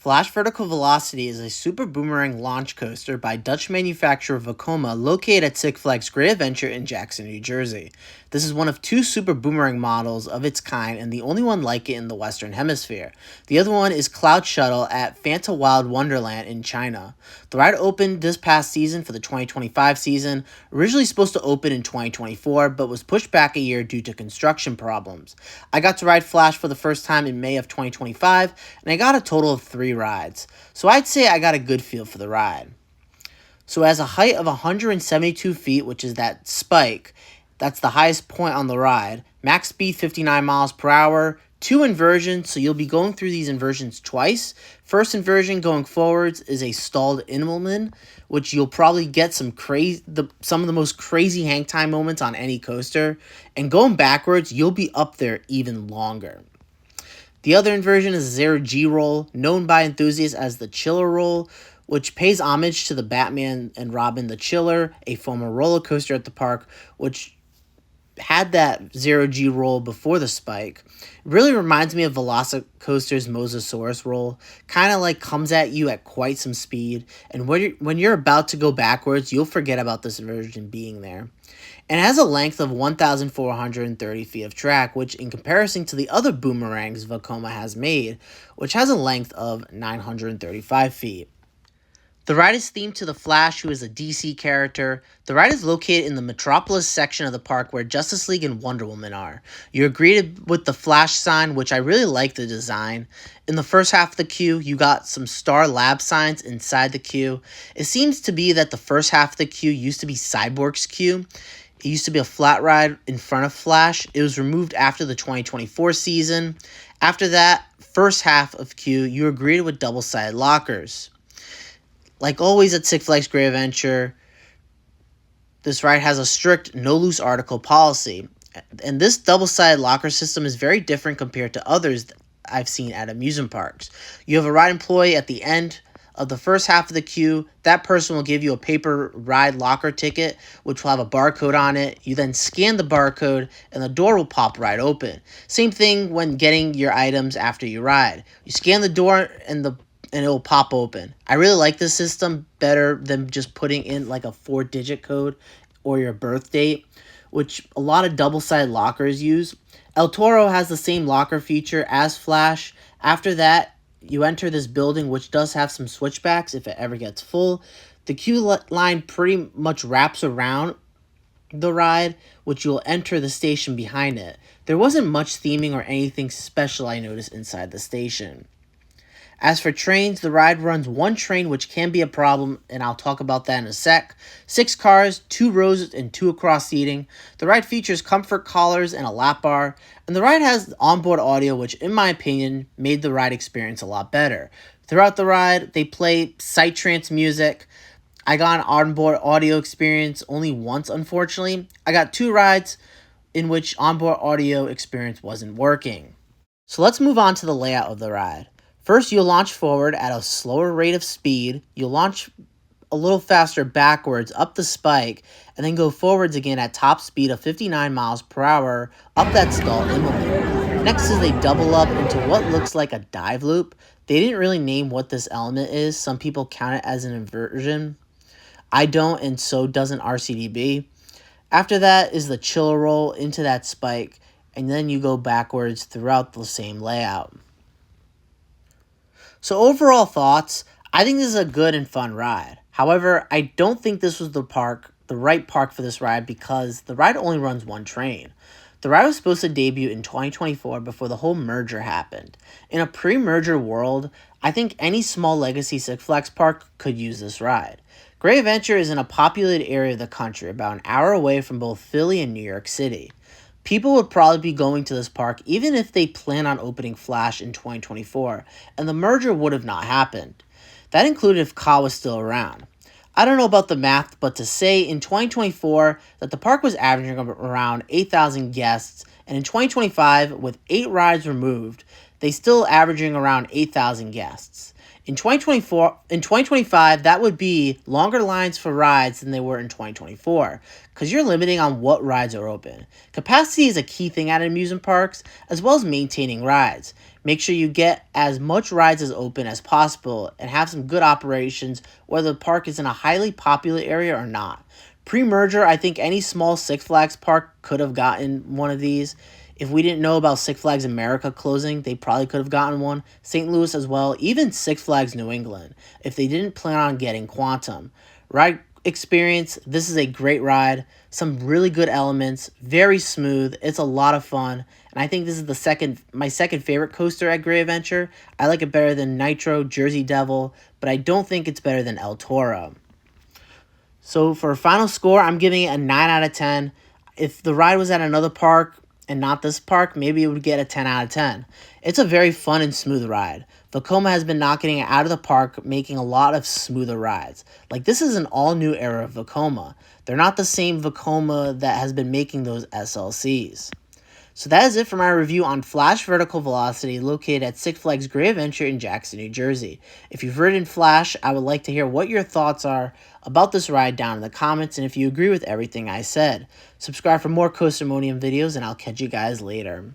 Flash Vertical Velocity is a Super Boomerang launch coaster by Dutch manufacturer Vekoma located at Six Flags Great Adventure in Jackson, New Jersey. This is one of two Super Boomerang models of its kind and the only one like it in the Western Hemisphere. The other one is Cloud Shuttle at Fanta Wild Wonderland in China. The ride opened this past season for the 2025 season, originally supposed to open in 2024, but was pushed back a year due to construction problems. I got to ride Flash for the first time in May of 2025, and I got a total of 3 rides, so I'd say I got a good feel for the ride. So it has a height of 172 feet, which is that spike. That's the highest point on the ride. Max speed 59 miles per hour. 2 inversions, so you'll be going through these inversions twice. First inversion going forwards is a stalled Immelman, which you'll probably get some of the most crazy hang time moments on any coaster. And going backwards, you'll be up there even longer. The other inversion is a zero-G roll, known by enthusiasts as the Chiller Roll, which pays homage to the Batman and Robin the Chiller, a former roller coaster at the park, which had that zero-G roll before the spike. It really reminds me of Velocicoaster's Mosasaurus roll, kind of like comes at you at quite some speed, and when you're about to go backwards, you'll forget about this inversion being there. And it has a length of 1,430 feet of track, which in comparison to the other boomerangs Vekoma has made, which has a length of 935 feet. The ride is themed to the Flash, who is a DC character. The ride is located in the Metropolis section of the park where Justice League and Wonder Woman are. You're greeted with the Flash sign, which I really like the design. In the first half of the queue, you got some Star Lab signs inside the queue. It seems to be that the first half of the queue used to be Cyborg's queue. It used to be a flat ride in front of Flash. It was removed after the 2024 season. After that, first half of queue, you were greeted with double-sided lockers. Like always at Six Flags Great Adventure, this ride has a strict no loose article policy. And this double-sided locker system is very different compared to others I've seen at amusement parks. You have a ride employee at the end of the first half of the queue. That person will give you a paper ride locker ticket, which will have a barcode on it. You then scan the barcode, and the door will pop right open. Same thing when getting your items after you ride. You scan the door, and it will pop open. I really like this system better than just putting in like a 4-digit code or your birth date, which a lot of double-sided lockers use. El Toro has the same locker feature as Flash. After that, you enter this building, which does have some switchbacks if it ever gets full. The queue line pretty much wraps around the ride, which you'll enter the station behind it. There wasn't much theming or anything special I noticed inside the station. As for trains, the ride runs 1 train, which can be a problem, and I'll talk about that in a sec. 6 cars, 2 rows, and 2 across seating. The ride features comfort collars and a lap bar, and the ride has onboard audio, which in my opinion made the ride experience a lot better. Throughout the ride, they play psytrance music. I got an onboard audio experience only once, unfortunately. I got 2 rides in which onboard audio experience wasn't working. So let's move on to the layout of the ride. First, you'll launch forward at a slower rate of speed. You'll launch a little faster backwards up the spike, and then go forwards again at top speed of 59 miles per hour up that stall Immelman. Next is they double up into what looks like a dive loop. They didn't really name what this element is. Some people count it as an inversion. I don't, and so doesn't RCDB. After that is the Chiller Roll into that spike, and then you go backwards throughout the same layout. So overall thoughts, I think this is a good and fun ride. However, I don't think this was the right park for this ride because the ride only runs 1 train. The ride was supposed to debut in 2024 before the whole merger happened. In a pre-merger world, I think any small legacy Six Flags park could use this ride. Great Adventure is in a populated area of the country, about an hour away from both Philly and New York City. People would probably be going to this park even if they plan on opening Flash in 2024, and the merger would have not happened. That included if Ka was still around. I don't know about the math, but to say in 2024 that the park was averaging around 8,000 guests, and in 2025, with 8 rides removed, they still averaging around 8,000 guests. In 2025, that would be longer lines for rides than they were in 2024, because you're limiting on what rides are open. Capacity is a key thing at amusement parks, as well as maintaining rides. Make sure you get as much rides as open as possible and have some good operations whether the park is in a highly popular area or not. Pre-merger, I think any small Six Flags park could have gotten one of these. If we didn't know about Six Flags America closing, they probably could have gotten one. St. Louis as well, even Six Flags New England, if they didn't plan on getting Quantum. Ride experience, this is a great ride. Some really good elements, very smooth. It's a lot of fun. And I think this is my second favorite coaster at Great Adventure. I like it better than Nitro, Jersey Devil, but I don't think it's better than El Toro. So for a final score, I'm giving it a 9 out of 10. If the ride was at another park and not this park, maybe it would get a 10 out of 10. It's a very fun and smooth ride. Vekoma has been knocking it out of the park, making a lot of smoother rides. Like, this is an all-new era of Vekoma. They're not the same Vekoma that has been making those SLCs. So that is it for my review on Flash Vertical Velocity, located at Six Flags Great Adventure in Jackson, New Jersey. If you've ridden Flash, I would like to hear what your thoughts are about this ride down in the comments, and if you agree with everything I said. Subscribe for more Coastermonium videos, and I'll catch you guys later.